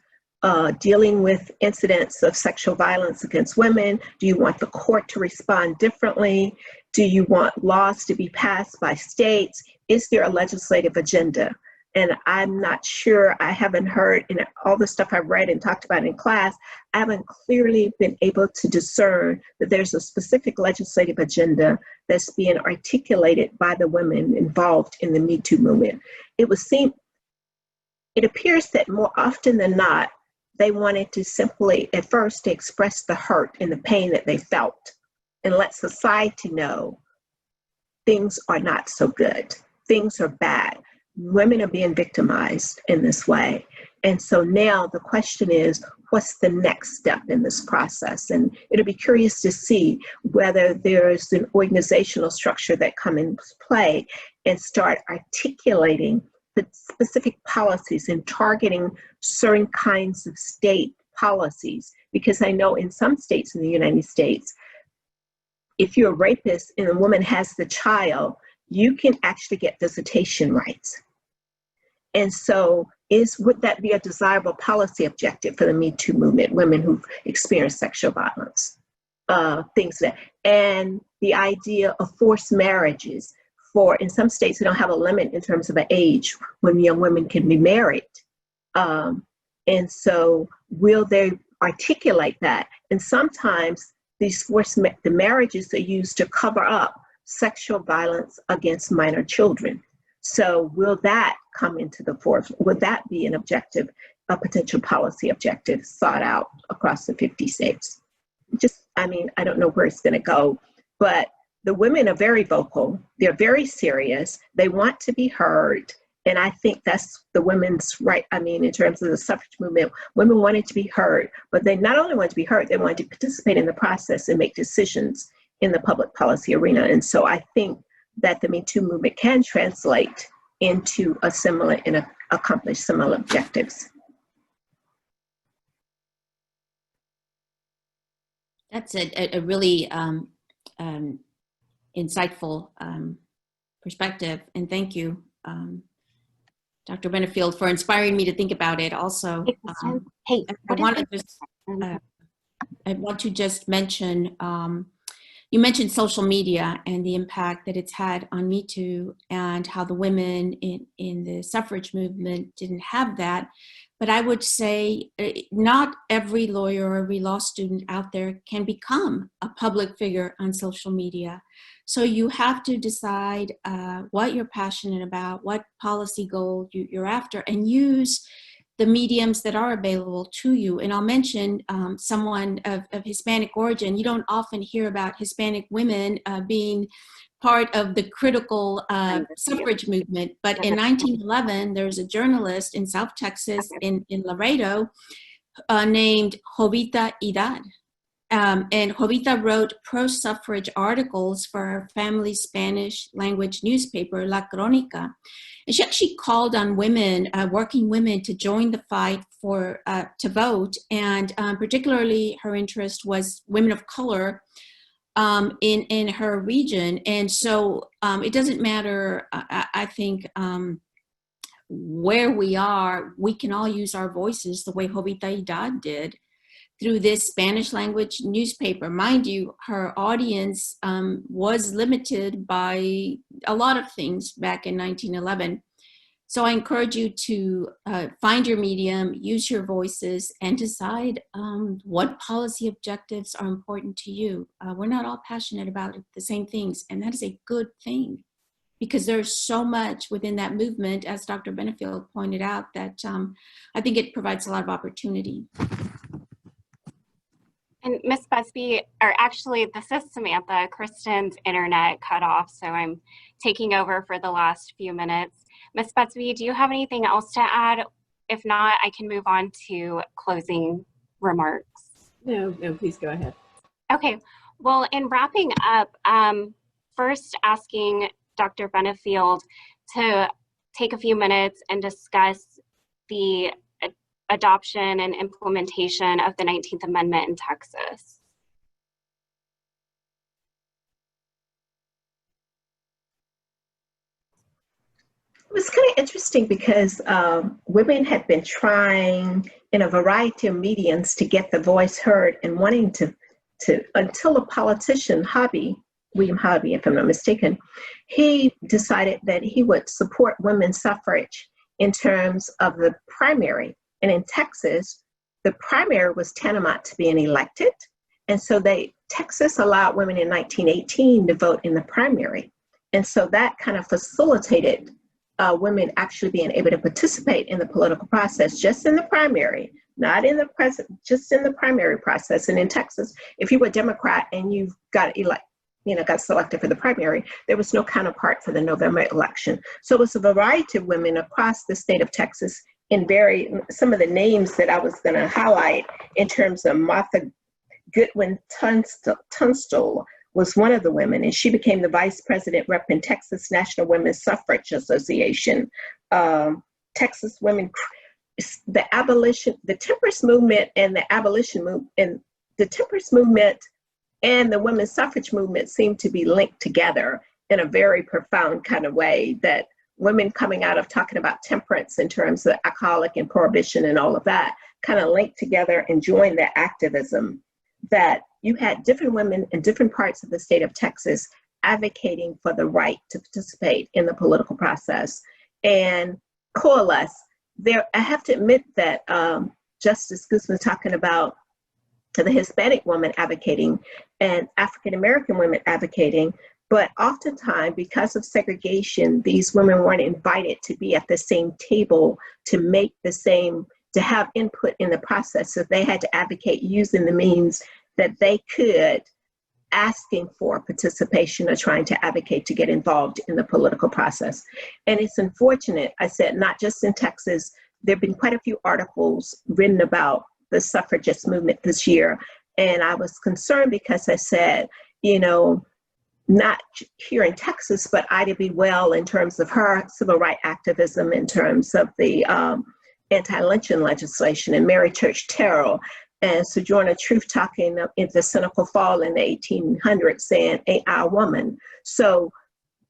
Speaker 6: dealing with incidents of sexual violence against women? Do you want the court to respond differently? Do you want laws to be passed by states? Is there a legislative agenda? And I'm not sure, I haven't heard in all the stuff I've read and talked about in class, I haven't clearly been able to discern that there's a specific legislative agenda that's being articulated by the women involved in the Me Too movement. It appears that more often than not, they wanted to simply, at first, to express the hurt and the pain that they felt and let society know things are not so good, things are bad. Women are being victimized in this way. And so now the question is, what's the next step in this process? And it'll be curious to see whether there's an organizational structure that come into play and start articulating the specific policies and targeting certain kinds of state policies. Because I know in some states in the United States, if you're a rapist and a woman has the child, you can actually get visitation rights. And so would that be a desirable policy objective for the Me Too movement, women who've experienced sexual violence, things like that. And the idea of forced marriages in some states, they don't have a limit in terms of an age when young women can be married. And so will they articulate that? And sometimes the marriages are used to cover up sexual violence against minor children. So will that come into the force? Would that be an objective, a potential policy objective sought out across the 50 states? I don't know where it's going to go, but the women are very vocal. They're very serious. They want to be heard. And I think that's the women's right. I mean, in terms of the suffrage movement, women wanted to be heard, but they not only wanted to be heard, they wanted to participate in the process and make decisions in the public policy arena. And so I think that the Me Too movement can translate into a similar and accomplish similar objectives.
Speaker 4: That's a really insightful perspective, and thank you, Dr. Benifield, for inspiring me to think about it. Also,
Speaker 3: I
Speaker 4: want to just mention. You mentioned social media and the impact that it's had on Me Too, and how the women in the suffrage movement didn't have that. But I would say not every lawyer or every law student out there can become a public figure on social media. So you have to decide what you're passionate about, what policy goal you're after, and use the mediums that are available to you. And I'll mention someone of Hispanic origin. You don't often hear about Hispanic women being part of the critical suffrage movement. But in 1911, there's a journalist in South Texas, in Laredo, named Jovita Idad. And Jovita wrote pro-suffrage articles for her family's Spanish language newspaper, La Crónica. And she actually called on women, working women, to join the fight to vote. And particularly her interest was women of color in her region. And so it doesn't matter, I think, where we are, we can all use our voices the way Jovita Idad did, through this Spanish language newspaper. Mind you, her audience was limited by a lot of things back in 1911. So I encourage you to find your medium, use your voices, and decide what policy objectives are important to you. We're not all passionate about the same things, and that is a good thing, because there's so much within that movement, as Dr. Benifield pointed out, that I think it provides a lot of opportunity.
Speaker 3: And Miss Busby, or actually this is Samantha, Kristen's internet cut off, so I'm taking over for the last few minutes. Miss Busby, do you have anything else to add? If not, I can move on to closing remarks.
Speaker 5: No, please go ahead.
Speaker 3: Okay, well, in wrapping up, first asking Dr. Benifield to take a few minutes and discuss the adoption and implementation of the 19th Amendment in Texas.
Speaker 6: It was kind of interesting because women had been trying in a variety of mediums to get the voice heard and wanting to until a politician, William Hobby, if I'm not mistaken, he decided that he would support women's suffrage in terms of the primary. And in Texas, the primary was tantamount to being elected. And so Texas allowed women in 1918 to vote in the primary. And so that kind of facilitated women actually being able to participate in the political process, just in the primary, not in the present, just in the primary process. And in Texas, if you were a Democrat and you got selected for the primary, there was no counterpart for the November election. So it was a variety of women across the state of Texas in some of the names that I was going to highlight in terms of Martha Goodwin Tunstall was one of the women, and she became the vice president rep in Texas National Women's Suffrage Association. Texas women, the temperance movement and the abolition movement, and the temperance movement and the women's suffrage movement seemed to be linked together in a very profound kind of way, that women coming out of talking about temperance in terms of alcoholic and prohibition and all of that kind of linked together and joined the activism, that you had different women in different parts of the state of Texas advocating for the right to participate in the political process and coalesce. I have to admit that Justice Guzman talking about the Hispanic woman advocating and African-American women advocating, but oftentimes because of segregation, these women weren't invited to be at the same table to have input in the process. So they had to advocate using the means that they could, asking for participation or trying to advocate to get involved in the political process. And it's unfortunate, I said, not just in Texas, there have been quite a few articles written about the suffragist movement this year. And I was concerned because I said, not here in Texas, but Ida B. Well in terms of her civil rights activism, in terms of the anti-lynching legislation, and Mary Church Terrell and Sojourner Truth talking in the cynical fall in the 1800s saying, "Ain't I a woman?" So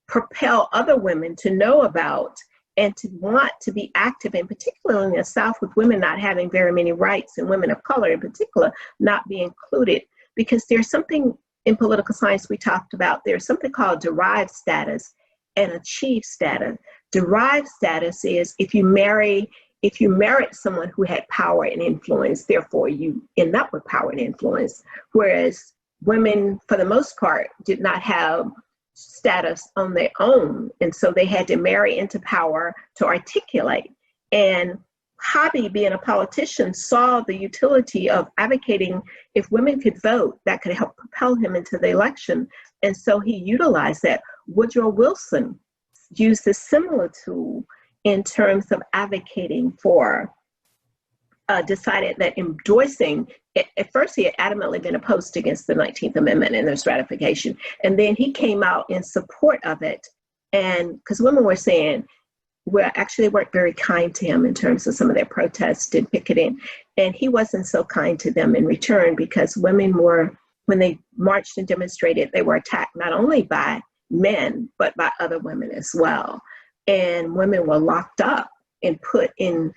Speaker 6: propel other women to know about and to want to be active, and particularly in the South with women not having very many rights and women of color in particular not being included, because there's something in political science we talked about, there's something called derived status and achieved status. Derived status is if you married someone who had power and influence, therefore you end up with power and influence. Whereas women, for the most part, did not have status on their own. And so they had to marry into power to articulate. And Hobby, being a politician, saw the utility of advocating if women could vote, that could help propel him into the election. And so he utilized that. Woodrow Wilson used a similar tool in terms of advocating for, decided that endorsing, at first he had adamantly been opposed against the 19th Amendment and its ratification. And then he came out in support of it. And because women were saying, they weren't very kind to him in terms of some of their protests and picketing. And he wasn't so kind to them in return, because women were, when they marched and demonstrated, they were attacked not only by men, but by other women as well. And women were locked up and put in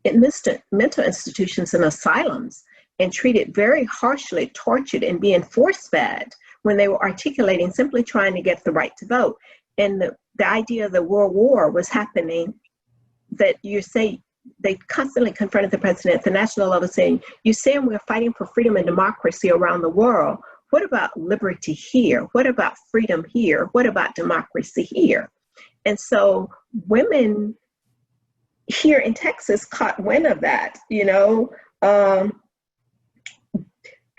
Speaker 6: mental institutions and asylums and treated very harshly, tortured, and being force-fed when they were articulating, simply trying to get the right to vote. And the idea of the World War was happening, that they constantly confronted the president at the national level saying, "You saying we're fighting for freedom and democracy around the world. What about liberty here? What about freedom here? What about democracy here?" And so women here in Texas caught wind of that,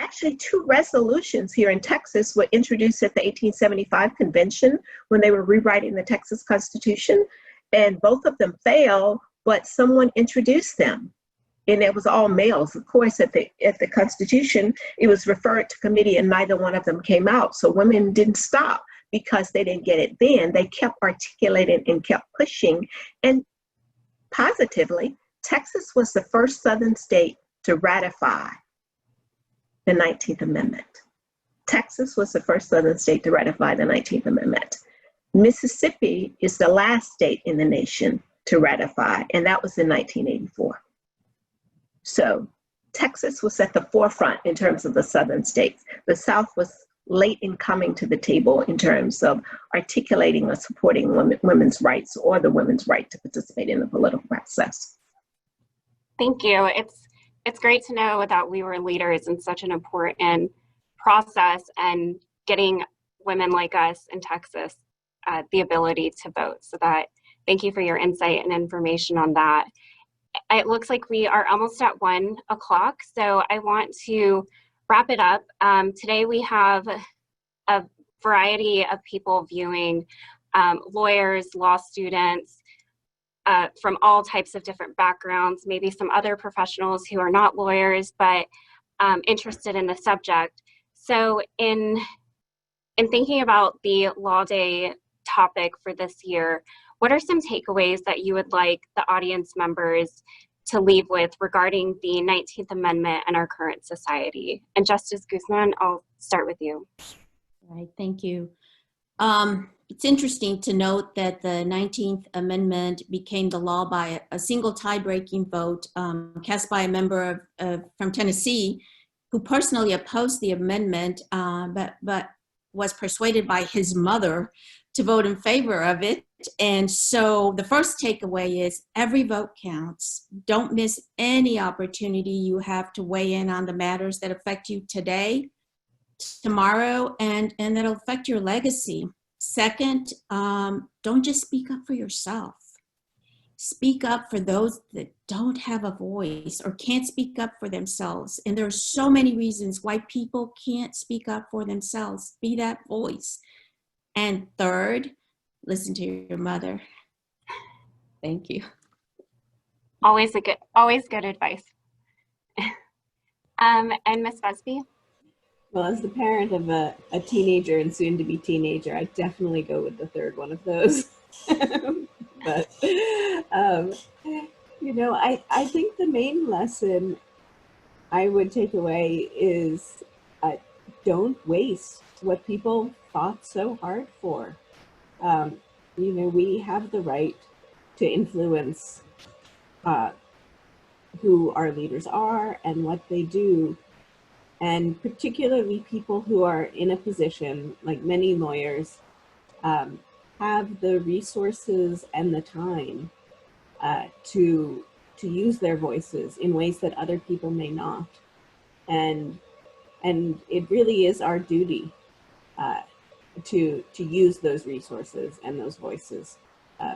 Speaker 6: Actually, two resolutions here in Texas were introduced at the 1875 convention when they were rewriting the Texas Constitution, and both of them failed, but someone introduced them. And it was all males. Of course, at the Constitution, it was referred to committee and neither one of them came out. So women didn't stop because they didn't get it then. They kept articulating and kept pushing. And positively, Texas was the first Southern state to ratify the 19th Amendment. Texas was the first Southern state to ratify the 19th Amendment. Mississippi is the last state in the nation to ratify, and that was in 1984. So Texas was at the forefront in terms of the Southern states. The South was late in coming to the table in terms of articulating or supporting women's rights or the women's right to participate in the political process.
Speaker 3: Thank you. It's great to know that we were leaders in such an important process and getting women like us in Texas the ability to vote. So that, thank you for your insight and information on that. It looks like we are almost at 1 o'clock, so I want to wrap it up. Today we have a variety of people viewing, lawyers, law students, from all types of different backgrounds, maybe some other professionals who are not lawyers, but interested in the subject. So in thinking about the Law Day topic for this year, what are some takeaways that you would like the audience members to leave with regarding the 19th Amendment and our current society? And Justice Guzman, I'll start with you.
Speaker 4: All right, thank you. It's interesting to note that the 19th Amendment became the law by a single tie-breaking vote cast by a member from Tennessee who personally opposed the amendment, but was persuaded by his mother to vote in favor of it. And so the first takeaway is every vote counts. Don't miss any opportunity you have to weigh in on the matters that affect you today, tomorrow, and that'll affect your legacy. Second, don't just speak up for yourself. Speak up for those that don't have a voice or can't speak up for themselves. And there are so many reasons why people can't speak up for themselves. Be that voice. And third, listen to your mother. Thank you.
Speaker 3: Always good advice. And Ms. Busby?
Speaker 5: Well, as the parent of a teenager and soon to be teenager, I definitely go with the third one of those. But, you know, I think the main lesson I would take away is don't waste what people fought so hard for. You know, we have the right to influence who our leaders are and what they do. And particularly people who are in a position, like many lawyers, have the resources and the time to use their voices in ways that other people may not. And it really is our duty to use those resources and those voices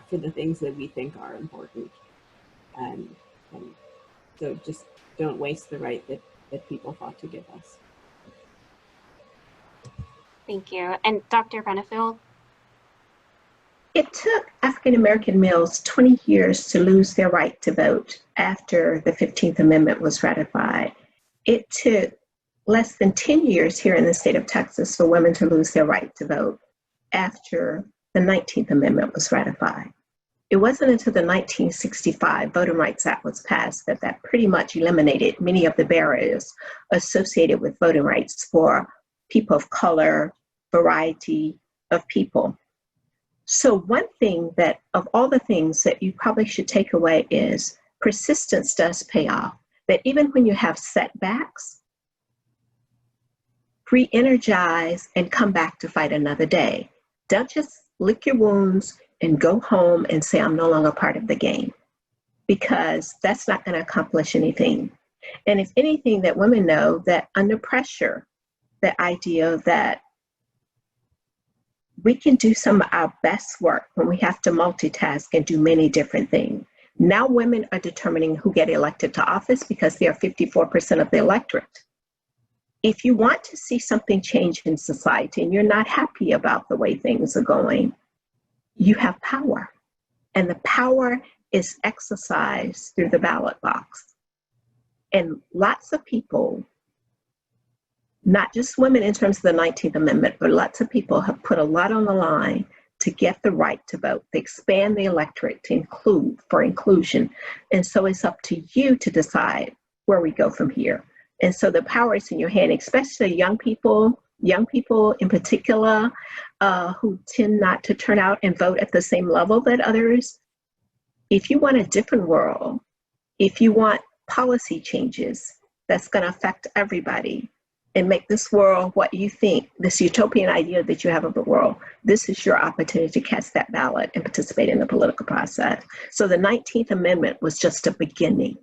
Speaker 5: for the things that we think are important. And so just don't waste the right that people fought to give us.
Speaker 3: Thank you. And Dr. Benifield?
Speaker 6: It took African-American males 20 years to lose their right to vote after the 15th Amendment was ratified. It took less than 10 years here in the state of Texas for women to lose their right to vote after the 19th Amendment was ratified. It wasn't until the 1965 Voting Rights Act was passed that pretty much eliminated many of the barriers associated with voting rights for people of color, variety of people. So one thing that, of all the things that you probably should take away is persistence does pay off. That even when you have setbacks, re-energize and come back to fight another day. Don't just lick your wounds and go home and say, I'm no longer part of the game, because that's not going to accomplish anything. And if anything, that women know that under pressure, the idea that we can do some of our best work when we have to multitask and do many different things. Now women are determining who get elected to office because they are 54% of the electorate. if you want to see something change in society and you're not happy about the way things are going, you have power. And the power is exercised through the ballot box. And lots of people, not just women in terms of the 19th Amendment, but lots of people have put a lot on the line to get the right to vote. They expand the electorate to include, for inclusion. And so it's up to you to decide where we go from here. And so the power is in your hand, especially young people in particular, who tend not to turn out and vote at the same level that others. If you want a different world, if you want policy changes that's going to affect everybody and make this world what you think, this utopian idea that you have of the world, this is your opportunity to cast that ballot and participate in the political process. So the 19th Amendment was just a beginning.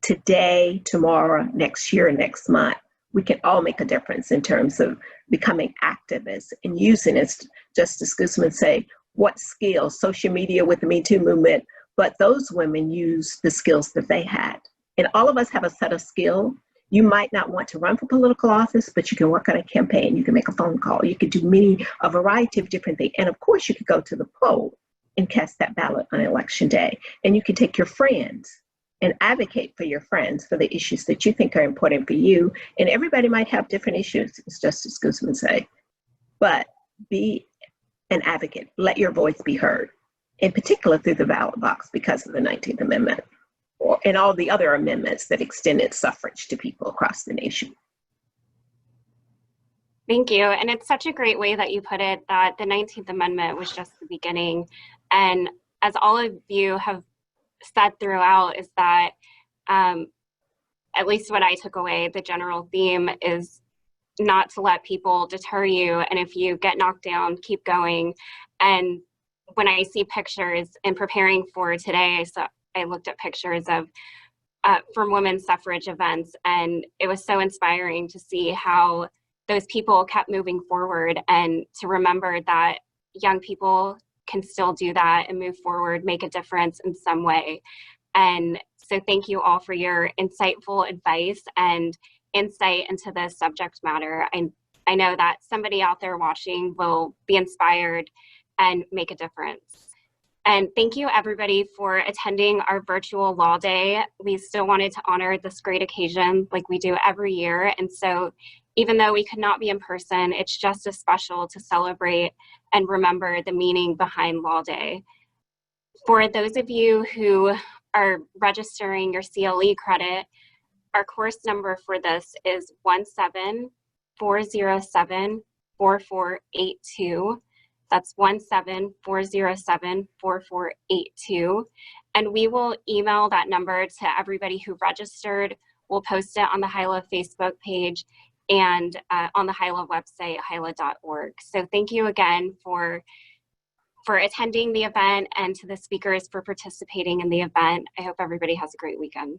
Speaker 6: Today, tomorrow, next year, next month, we can all make a difference in terms of becoming activists and using, as Justice Guzman say, what skills, social media with the Me Too movement, but those women used the skills that they had. And all of us have a set of skills. You might not want to run for political office, but you can work on a campaign, you can make a phone call, you could do a variety of different things. And of course you could go to the poll and cast that ballot on election day. And you can take your friends and advocate for your friends for the issues that you think are important for you. And everybody might have different issues, as Justice Guzman say, but be an advocate, let your voice be heard, in particular through the ballot box because of the 19th Amendment and all the other amendments that extended suffrage to people across the nation.
Speaker 3: Thank you. And it's such a great way that you put it, that the 19th Amendment was just the beginning. And as all of you have said throughout, is that at least what I took away, the general theme is not to let people deter you. And if you get knocked down, keep going. And when I see pictures in preparing for today, I looked at pictures of from women's suffrage events, and it was so inspiring to see how those people kept moving forward, and to remember that young people can still do that and move forward, make a difference in some way. And so thank you all for your insightful advice and insight into this subject matter. I know that somebody out there watching will be inspired and make a difference. And thank you everybody for attending our virtual Law Day. We still wanted to honor this great occasion like we do every year. And so even though we could not be in person, it's just as special to celebrate and remember the meaning behind Law Day. For those of you who are registering your CLE credit, our course number for this is 174074482. That's 174074482. And we will email that number to everybody who registered. We'll post it on the Hilo Facebook page and on the Hilo website, hilo.org. So thank you again for attending the event, and to the speakers for participating in the event. I hope everybody has a great weekend.